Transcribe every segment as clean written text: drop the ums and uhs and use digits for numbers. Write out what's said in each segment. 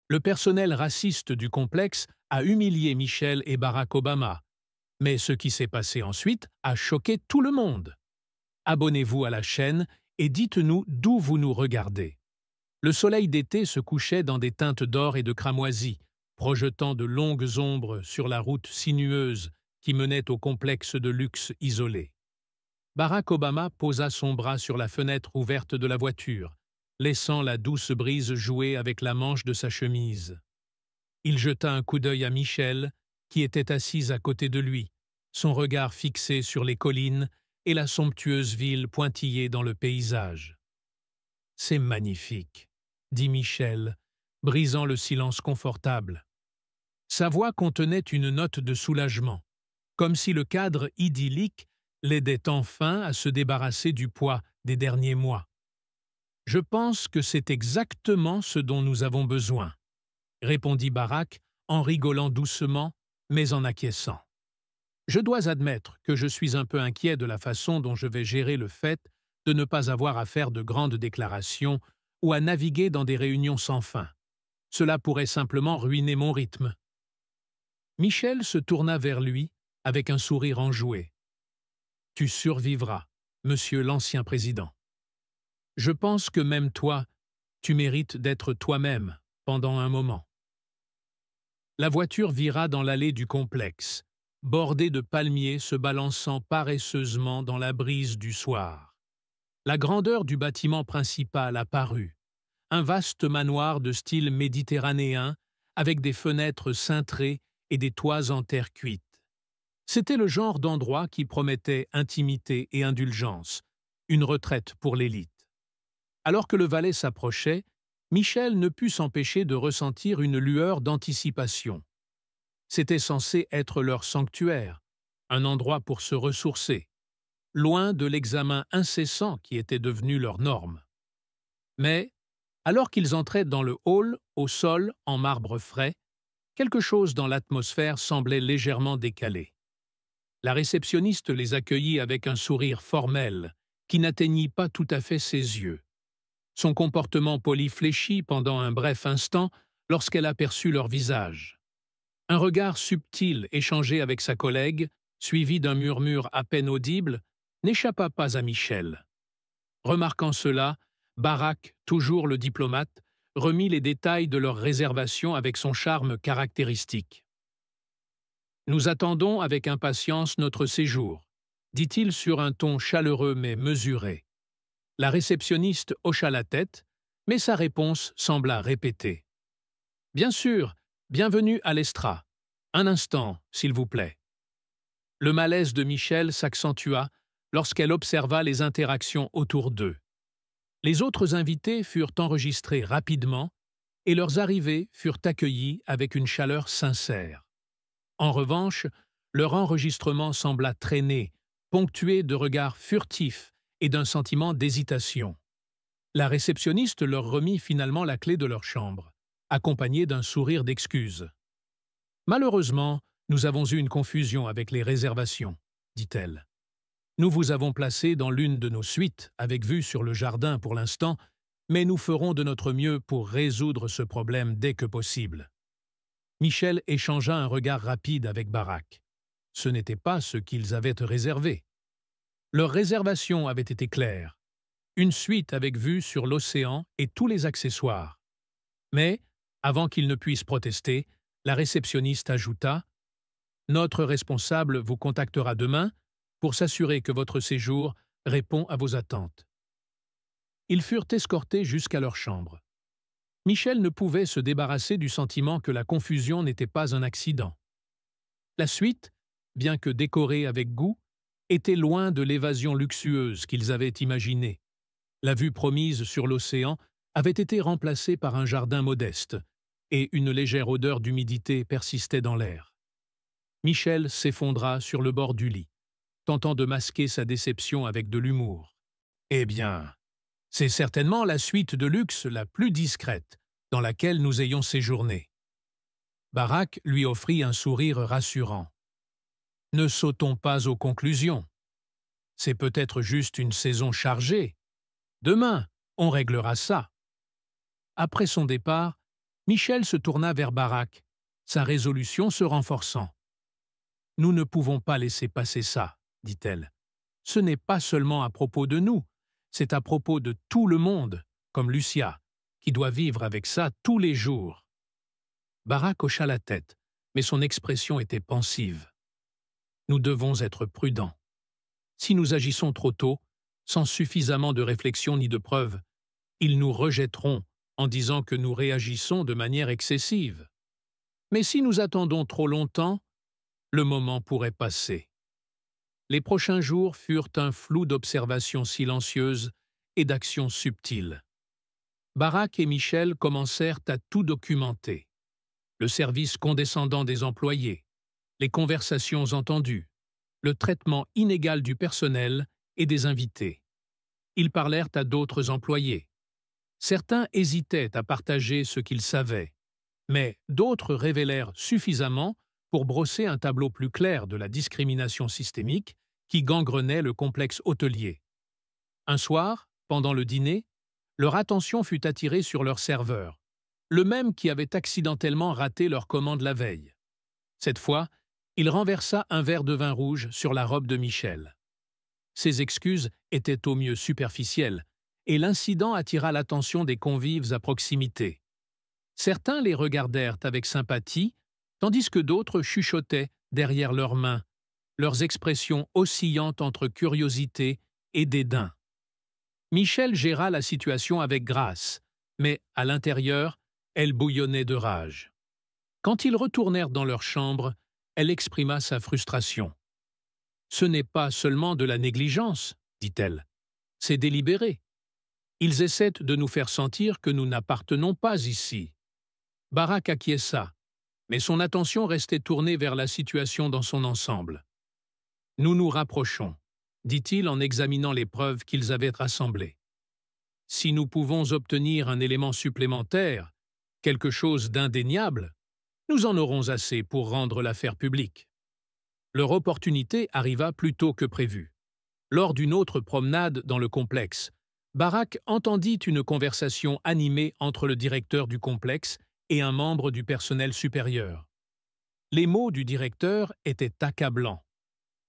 Le personnel raciste du complexe a humilié Michelle et Barack Obama, mais ce qui s'est passé ensuite a choqué tout le monde. Abonnez-vous à la chaîne et dites-nous d'où vous nous regardez. Le soleil d'été se couchait dans des teintes d'or et de cramoisi, projetant de longues ombres sur la route sinueuse qui menait au complexe de luxe isolé. Barack Obama posa son bras sur la fenêtre ouverte de la voiture, laissant la douce brise jouer avec la manche de sa chemise. Il jeta un coup d'œil à Michelle, qui était assise à côté de lui, son regard fixé sur les collines et la somptueuse ville pointillée dans le paysage. « C'est magnifique », dit Michelle, brisant le silence confortable. Sa voix contenait une note de soulagement, comme si le cadre idyllique l'aidait enfin à se débarrasser du poids des derniers mois. « Je pense que c'est exactement ce dont nous avons besoin », répondit Barack en rigolant doucement, mais en acquiesçant. « Je dois admettre que je suis un peu inquiet de la façon dont je vais gérer le fait de ne pas avoir à faire de grandes déclarations ou à naviguer dans des réunions sans fin. Cela pourrait simplement ruiner mon rythme. » Michelle se tourna vers lui avec un sourire enjoué. « Tu survivras, monsieur l'ancien président. Je pense que même toi, tu mérites d'être toi-même pendant un moment. » La voiture vira dans l'allée du complexe, bordée de palmiers se balançant paresseusement dans la brise du soir. La grandeur du bâtiment principal apparut, un vaste manoir de style méditerranéen avec des fenêtres cintrées et des toits en terre cuite. C'était le genre d'endroit qui promettait intimité et indulgence, une retraite pour l'élite. Alors que le valet s'approchait, Michelle ne put s'empêcher de ressentir une lueur d'anticipation. C'était censé être leur sanctuaire, un endroit pour se ressourcer, loin de l'examen incessant qui était devenu leur norme. Mais, alors qu'ils entraient dans le hall, au sol, en marbre frais, quelque chose dans l'atmosphère semblait légèrement décalé. La réceptionniste les accueillit avec un sourire formel, qui n'atteignit pas tout à fait ses yeux. Son comportement poli fléchit pendant un bref instant lorsqu'elle aperçut leur visage. Un regard subtil échangé avec sa collègue, suivi d'un murmure à peine audible, n'échappa pas à Michelle. Remarquant cela, Barack, toujours le diplomate, remit les détails de leur réservation avec son charme caractéristique. « Nous attendons avec impatience notre séjour », dit-il sur un ton chaleureux mais mesuré. La réceptionniste hocha la tête, mais sa réponse sembla répétée. « Bien sûr, bienvenue à l'Estra. Un instant, s'il vous plaît. » Le malaise de Michelle s'accentua lorsqu'elle observa les interactions autour d'eux. Les autres invités furent enregistrés rapidement et leurs arrivées furent accueillies avec une chaleur sincère. En revanche, leur enregistrement sembla traîner, ponctué de regards furtifs et d'un sentiment d'hésitation. La réceptionniste leur remit finalement la clé de leur chambre, accompagnée d'un sourire d'excuse. « Malheureusement, nous avons eu une confusion avec les réservations, » dit-elle. « Nous vous avons placé dans l'une de nos suites, avec vue sur le jardin pour l'instant, mais nous ferons de notre mieux pour résoudre ce problème dès que possible. » Michelle échangea un regard rapide avec Barack. Ce n'était pas ce qu'ils avaient réservé. Leur réservation avait été claire. Une suite avec vue sur l'océan et tous les accessoires. Mais, avant qu'ils ne puissent protester, la réceptionniste ajouta « Notre responsable vous contactera demain pour s'assurer que votre séjour répond à vos attentes. » Ils furent escortés jusqu'à leur chambre. Michelle ne pouvait se débarrasser du sentiment que la confusion n'était pas un accident. La suite, bien que décorée avec goût, était loin de l'évasion luxueuse qu'ils avaient imaginée. La vue promise sur l'océan avait été remplacée par un jardin modeste, et une légère odeur d'humidité persistait dans l'air. Michelle s'effondra sur le bord du lit, tentant de masquer sa déception avec de l'humour. « Eh bien, c'est certainement la suite de luxe la plus discrète dans laquelle nous ayons séjourné. » Barack lui offrit un sourire rassurant. « Ne sautons pas aux conclusions. C'est peut-être juste une saison chargée. Demain, on réglera ça. » Après son départ, Michel se tourna vers Barak, sa résolution se renforçant. « Nous ne pouvons pas laisser passer ça, dit-elle. Ce n'est pas seulement à propos de nous, c'est à propos de tout le monde, comme Lucia, qui doit vivre avec ça tous les jours. » Barak hocha la tête, mais son expression était pensive. « Nous devons être prudents. Si nous agissons trop tôt, sans suffisamment de réflexion ni de preuves, ils nous rejetteront en disant que nous réagissons de manière excessive. Mais si nous attendons trop longtemps, le moment pourrait passer. » Les prochains jours furent un flou d'observations silencieuses et d'actions subtiles. Barak et Michel commencèrent à tout documenter. Le service condescendant des employés, les conversations entendues, le traitement inégal du personnel et des invités. Ils parlèrent à d'autres employés. Certains hésitaient à partager ce qu'ils savaient, mais d'autres révélèrent suffisamment pour brosser un tableau plus clair de la discrimination systémique qui gangrenait le complexe hôtelier. Un soir, pendant le dîner, leur attention fut attirée sur leur serveur, le même qui avait accidentellement raté leur commande la veille. Cette fois, il renversa un verre de vin rouge sur la robe de Michel. Ses excuses étaient au mieux superficielles, et l'incident attira l'attention des convives à proximité. Certains les regardèrent avec sympathie, tandis que d'autres chuchotaient derrière leurs mains, leurs expressions oscillant entre curiosité et dédain. Michel géra la situation avec grâce, mais à l'intérieur, elle bouillonnait de rage. Quand ils retournèrent dans leur chambre, elle exprima sa frustration. « Ce n'est pas seulement de la négligence, dit-elle, c'est délibéré. Ils essaient de nous faire sentir que nous n'appartenons pas ici. » Barak acquiesça, mais son attention restait tournée vers la situation dans son ensemble. « Nous nous rapprochons, » dit-il en examinant les preuves qu'ils avaient rassemblées. « Si nous pouvons obtenir un élément supplémentaire, quelque chose d'indéniable, nous en aurons assez pour rendre l'affaire publique. » Leur opportunité arriva plus tôt que prévu. Lors d'une autre promenade dans le complexe, Barak entendit une conversation animée entre le directeur du complexe et un membre du personnel supérieur. Les mots du directeur étaient accablants.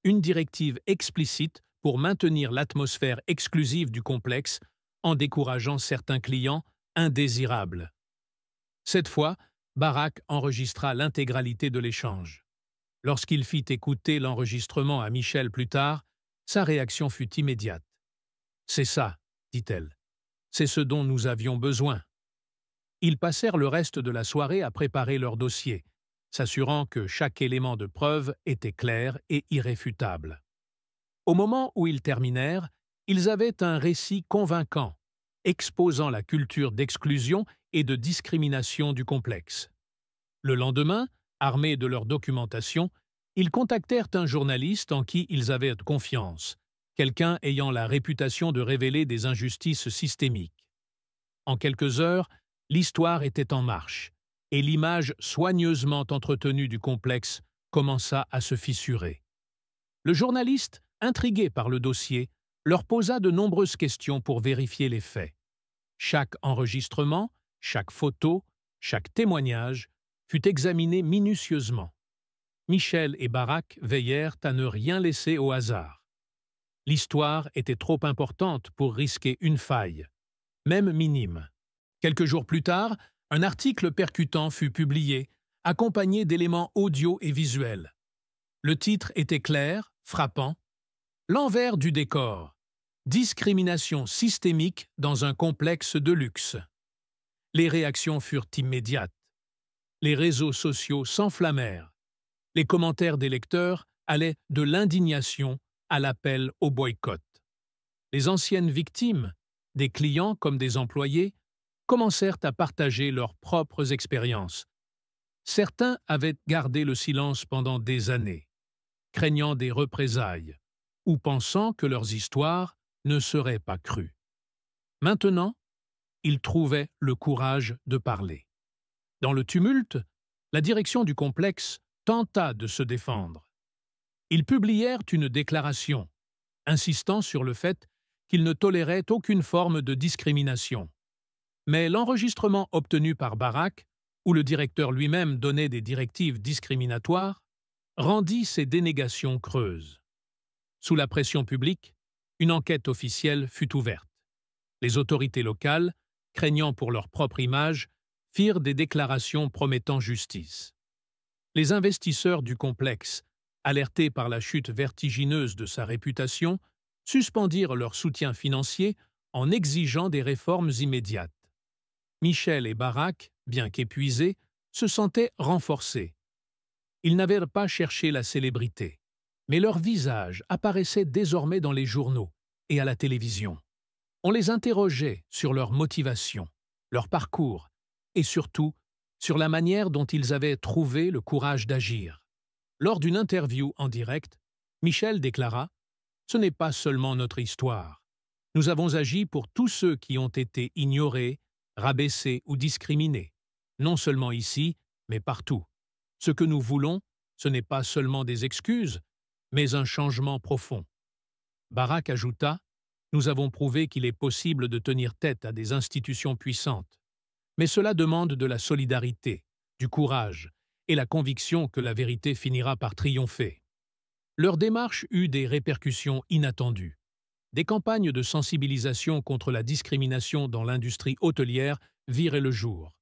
Une directive explicite pour maintenir l'atmosphère exclusive du complexe en décourageant certains clients indésirables. Cette fois, Barak enregistra l'intégralité de l'échange. Lorsqu'il fit écouter l'enregistrement à Michel plus tard, sa réaction fut immédiate. « C'est ça, » dit-elle. « C'est ce dont nous avions besoin. » Ils passèrent le reste de la soirée à préparer leur dossier, s'assurant que chaque élément de preuve était clair et irréfutable. Au moment où ils terminèrent, ils avaient un récit convaincant, exposant la culture d'exclusion et de discrimination du complexe. Le lendemain, armés de leur documentation, ils contactèrent un journaliste en qui ils avaient confiance, quelqu'un ayant la réputation de révéler des injustices systémiques. En quelques heures, l'histoire était en marche, et l'image soigneusement entretenue du complexe commença à se fissurer. Le journaliste, intrigué par le dossier, leur posa de nombreuses questions pour vérifier les faits. Chaque enregistrement, chaque photo, chaque témoignage fut examiné minutieusement. Michel et Barak veillèrent à ne rien laisser au hasard. L'histoire était trop importante pour risquer une faille, même minime. Quelques jours plus tard, un article percutant fut publié, accompagné d'éléments audio et visuels. Le titre était clair, frappant. « L'envers du décor. Discrimination systémique dans un complexe de luxe. » Les réactions furent immédiates. Les réseaux sociaux s'enflammèrent. Les commentaires des lecteurs allaient de l'indignation à l'appel au boycott. Les anciennes victimes, des clients comme des employés, commencèrent à partager leurs propres expériences. Certains avaient gardé le silence pendant des années, craignant des représailles ou pensant que leurs histoires ne seraient pas crues. Maintenant, ils trouvaient le courage de parler. Dans le tumulte, la direction du complexe tenta de se défendre. Ils publièrent une déclaration, insistant sur le fait qu'ils ne toléraient aucune forme de discrimination. Mais l'enregistrement obtenu par Barak où le directeur lui-même donnait des directives discriminatoires, rendit ces dénégations creuses. Sous la pression publique, une enquête officielle fut ouverte. Les autorités locales, craignant pour leur propre image, firent des déclarations promettant justice. Les investisseurs du complexe, alertés par la chute vertigineuse de sa réputation, suspendirent leur soutien financier en exigeant des réformes immédiates. Michel et Barak, bien qu'épuisés, se sentaient renforcés. Ils n'avaient pas cherché la célébrité, mais leur visage apparaissait désormais dans les journaux et à la télévision. On les interrogeait sur leur motivation, leur parcours et surtout sur la manière dont ils avaient trouvé le courage d'agir. Lors d'une interview en direct, Michel déclara « Ce n'est pas seulement notre histoire. Nous avons agi pour tous ceux qui ont été ignorés, rabaissés ou discriminés, non seulement ici, mais partout. Ce que nous voulons, ce n'est pas seulement des excuses, mais un changement profond. » Barak ajouta « Nous avons prouvé qu'il est possible de tenir tête à des institutions puissantes. Mais cela demande de la solidarité, du courage et la conviction que la vérité finira par triompher. » Leur démarche eut des répercussions inattendues. Des campagnes de sensibilisation contre la discrimination dans l'industrie hôtelière viraient le jour.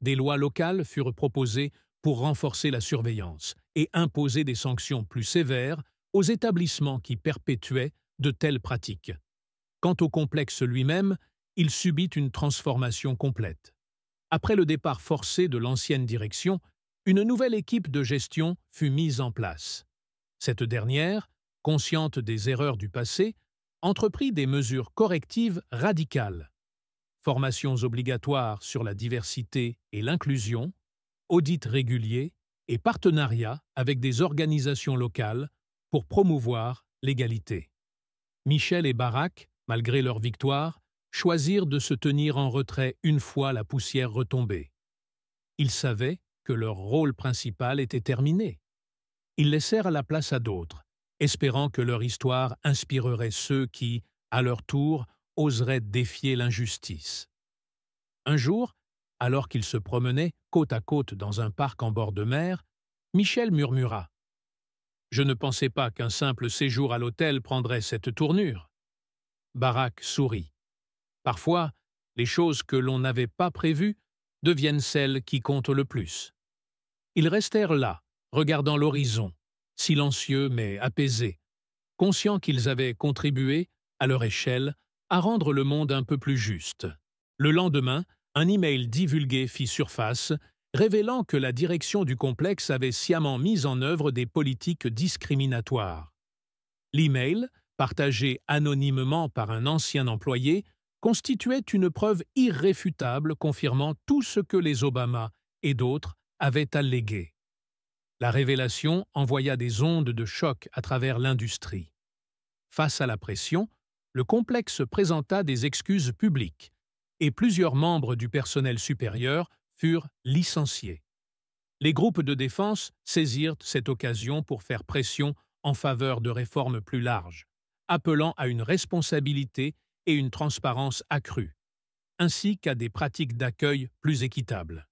Des lois locales furent proposées pour renforcer la surveillance et imposer des sanctions plus sévères aux établissements qui perpétuaient de telles pratiques. Quant au complexe lui-même, il subit une transformation complète. Après le départ forcé de l'ancienne direction, une nouvelle équipe de gestion fut mise en place. Cette dernière, consciente des erreurs du passé, entreprit des mesures correctives radicales. Formations obligatoires sur la diversité et l'inclusion, audits réguliers et partenariats avec des organisations locales pour promouvoir l'égalité. Michel et Barak, malgré leur victoire, choisirent de se tenir en retrait une fois la poussière retombée. Ils savaient que leur rôle principal était terminé. Ils laissèrent la place à d'autres, espérant que leur histoire inspirerait ceux qui, à leur tour, oseraient défier l'injustice. Un jour, alors qu'ils se promenaient côte à côte dans un parc en bord de mer, Michel murmura « Je ne pensais pas qu'un simple séjour à l'hôtel prendrait cette tournure. » Barak sourit. Parfois, les choses que l'on n'avait pas prévues deviennent celles qui comptent le plus. Ils restèrent là, regardant l'horizon, silencieux mais apaisés, conscients qu'ils avaient contribué, à leur échelle, à rendre le monde un peu plus juste. Le lendemain, un email divulgué fit surface, révélant que la direction du complexe avait sciemment mis en œuvre des politiques discriminatoires. L'email, partagé anonymement par un ancien employé, constituait une preuve irréfutable confirmant tout ce que les Obama et d'autres avaient allégué. La révélation envoya des ondes de choc à travers l'industrie. Face à la pression, le complexe présenta des excuses publiques et plusieurs membres du personnel supérieur furent licenciés. Les groupes de défense saisirent cette occasion pour faire pression en faveur de réformes plus larges, appelant à une responsabilité et une transparence accrue, ainsi qu'à des pratiques d'accueil plus équitables.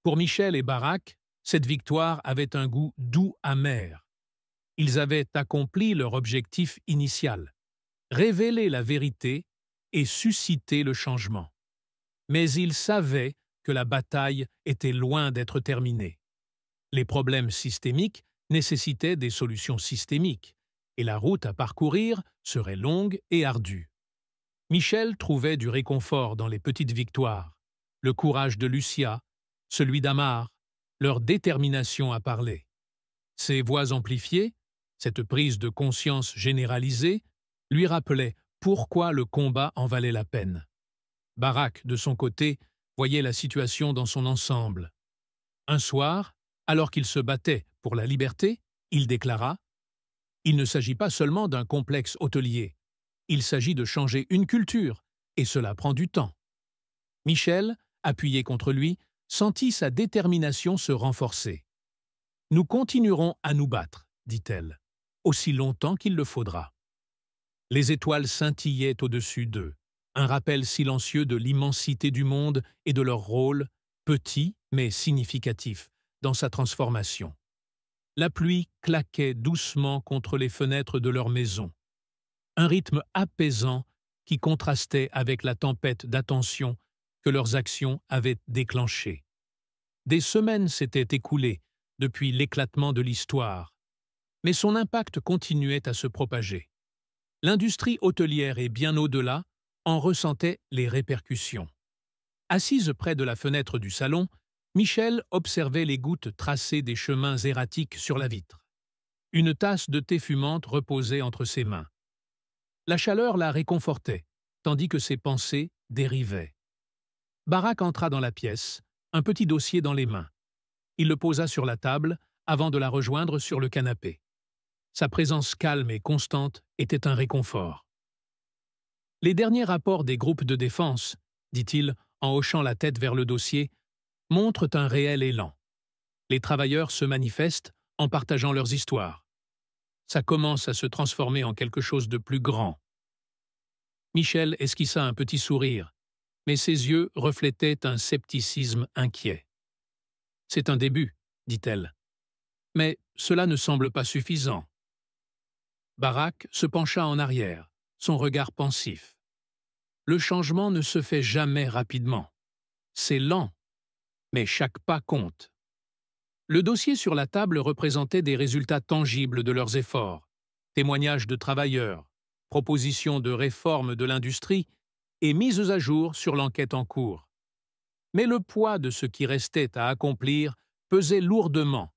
Pour Michel et Barak, cette victoire avait un goût doux amer. Ils avaient accompli leur objectif initial, révéler la vérité et susciter le changement. Mais ils savaient que la bataille était loin d'être terminée. Les problèmes systémiques nécessitaient des solutions systémiques, et la route à parcourir serait longue et ardue. Michel trouvait du réconfort dans les petites victoires, le courage de Lucia, celui d'Amar, leur détermination à parler. Ces voix amplifiées, cette prise de conscience généralisée, lui rappelaient pourquoi le combat en valait la peine. Barak, de son côté, voyait la situation dans son ensemble. Un soir, alors qu'il se battait pour la liberté, il déclara « Il ne s'agit pas seulement d'un complexe hôtelier. Il s'agit de changer une culture, et cela prend du temps. » Michel, appuyé contre lui, sentit sa détermination se renforcer. « Nous continuerons à nous battre, dit-elle, aussi longtemps qu'il le faudra. » Les étoiles scintillaient au-dessus d'eux, un rappel silencieux de l'immensité du monde et de leur rôle, petit mais significatif dans sa transformation. La pluie claquait doucement contre les fenêtres de leur maison. Un rythme apaisant qui contrastait avec la tempête d'attention que leurs actions avaient déclenchée. Des semaines s'étaient écoulées depuis l'éclatement de l'histoire, mais son impact continuait à se propager. L'industrie hôtelière et bien au-delà en ressentait les répercussions. Assise près de la fenêtre du salon, Michel observait les gouttes tracées des chemins erratiques sur la vitre. Une tasse de thé fumante reposait entre ses mains. La chaleur la réconfortait, tandis que ses pensées dérivaient. Barak entra dans la pièce, un petit dossier dans les mains. Il le posa sur la table avant de la rejoindre sur le canapé. Sa présence calme et constante était un réconfort. « Les derniers rapports des groupes de défense, dit-il en hochant la tête vers le dossier, montrent un réel élan. Les travailleurs se manifestent en partageant leurs histoires. Ça commence à se transformer en quelque chose de plus grand. » Michel esquissa un petit sourire, mais ses yeux reflétaient un scepticisme inquiet. « C'est un début, dit-elle. Mais cela ne semble pas suffisant. » Barak se pencha en arrière, son regard pensif. Le changement ne se fait jamais rapidement. C'est lent, mais chaque pas compte. Le dossier sur la table représentait des résultats tangibles de leurs efforts, témoignages de travailleurs, propositions de réforme de l'industrie et mises à jour sur l'enquête en cours. Mais le poids de ce qui restait à accomplir pesait lourdement,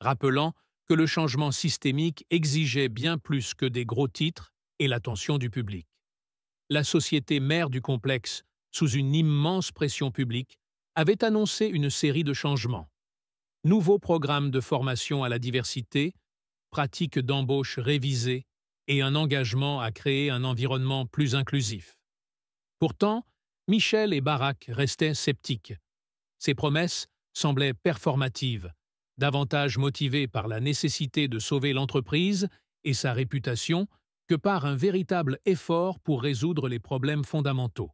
rappelant que le changement systémique exigeait bien plus que des gros titres et l'attention du public. La société mère du complexe, sous une immense pression publique, avait annoncé une série de changements. Nouveaux programmes de formation à la diversité, pratiques d'embauche révisées et un engagement à créer un environnement plus inclusif. Pourtant, Michel et Barak restaient sceptiques. Ces promesses semblaient performatives, davantage motivées par la nécessité de sauver l'entreprise et sa réputation que par un véritable effort pour résoudre les problèmes fondamentaux.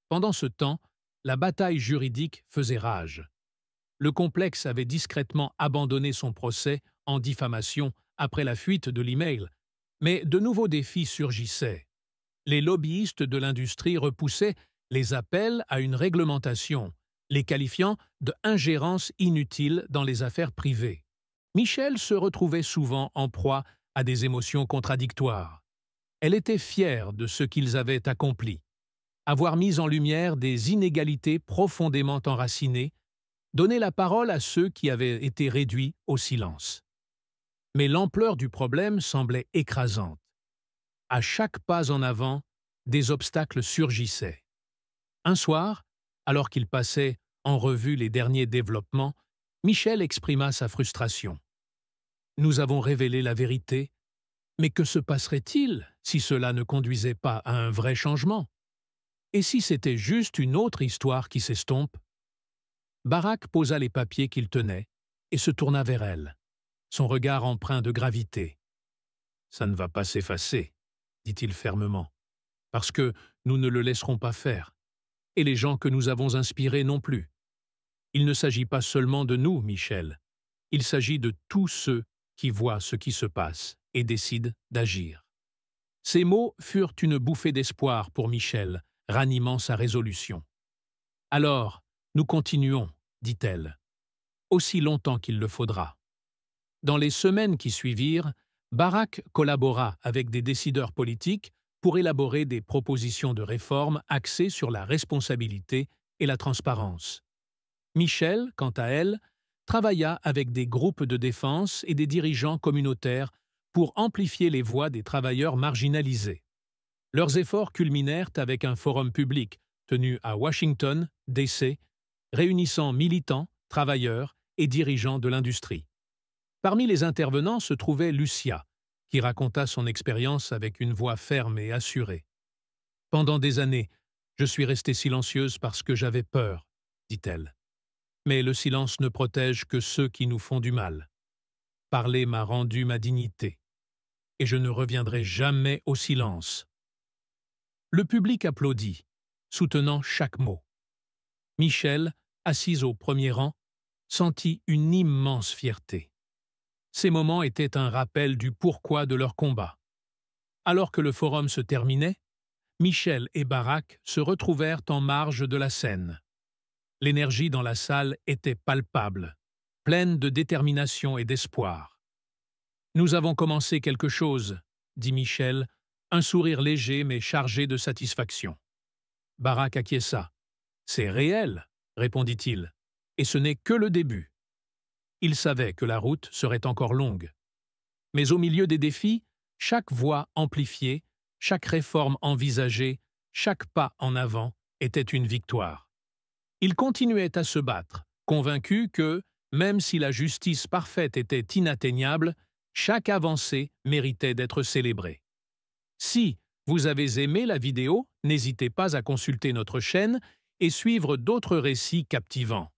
Pendant ce temps, la bataille juridique faisait rage. Le complexe avait discrètement abandonné son procès en diffamation après la fuite de l'email, mais de nouveaux défis surgissaient. Les lobbyistes de l'industrie repoussaient les appels à une réglementation, les qualifiant de ingérence inutile dans les affaires privées. Michel se retrouvait souvent en proie à des émotions contradictoires. Elle était fière de ce qu'ils avaient accompli, avoir mis en lumière des inégalités profondément enracinées, donner la parole à ceux qui avaient été réduits au silence. Mais l'ampleur du problème semblait écrasante. À chaque pas en avant, des obstacles surgissaient. Un soir, alors qu'il passait en revue les derniers développements, Michel exprima sa frustration. « Nous avons révélé la vérité, mais que se passerait-il si cela ne conduisait pas à un vrai changement? Et si c'était juste une autre histoire qui s'estompe ?» Barak posa les papiers qu'il tenait et se tourna vers elle, son regard empreint de gravité. « Ça ne va pas s'effacer, » dit-il fermement, « parce que nous ne le laisserons pas faire, et les gens que nous avons inspirés non plus. Il ne s'agit pas seulement de nous, Michel, il s'agit de tous ceux qui voient ce qui se passe et décident d'agir. » Ces mots furent une bouffée d'espoir pour Michel, ranimant sa résolution. « Alors, nous continuons, » dit-elle, « aussi longtemps qu'il le faudra. » Dans les semaines qui suivirent, Barak collabora avec des décideurs politiques pour élaborer des propositions de réforme axées sur la responsabilité et la transparence. Michel, quant à elle, travailla avec des groupes de défense et des dirigeants communautaires pour amplifier les voix des travailleurs marginalisés. Leurs efforts culminèrent avec un forum public tenu à Washington, D.C., réunissant militants, travailleurs et dirigeants de l'industrie. Parmi les intervenants se trouvait Lucia, qui raconta son expérience avec une voix ferme et assurée. « Pendant des années, je suis restée silencieuse parce que j'avais peur, » dit-elle. « Mais le silence ne protège que ceux qui nous font du mal. Parler m'a rendu ma dignité, et je ne reviendrai jamais au silence. » Le public applaudit, soutenant chaque mot. Michel assise au premier rang, sentit une immense fierté. Ces moments étaient un rappel du pourquoi de leur combat. Alors que le forum se terminait, Michel et Barack se retrouvèrent en marge de la scène. L'énergie dans la salle était palpable, pleine de détermination et d'espoir. « Nous avons commencé quelque chose », dit Michel, un sourire léger mais chargé de satisfaction. Barack acquiesça. « C'est réel », répondit-il, « et ce n'est que le début. » Il savait que la route serait encore longue. Mais au milieu des défis, chaque voix amplifiée, chaque réforme envisagée, chaque pas en avant était une victoire. Il continuait à se battre, convaincu que, même si la justice parfaite était inatteignable, chaque avancée méritait d'être célébrée. Si vous avez aimé la vidéo, n'hésitez pas à consulter notre chaîne et suivre d'autres récits captivants.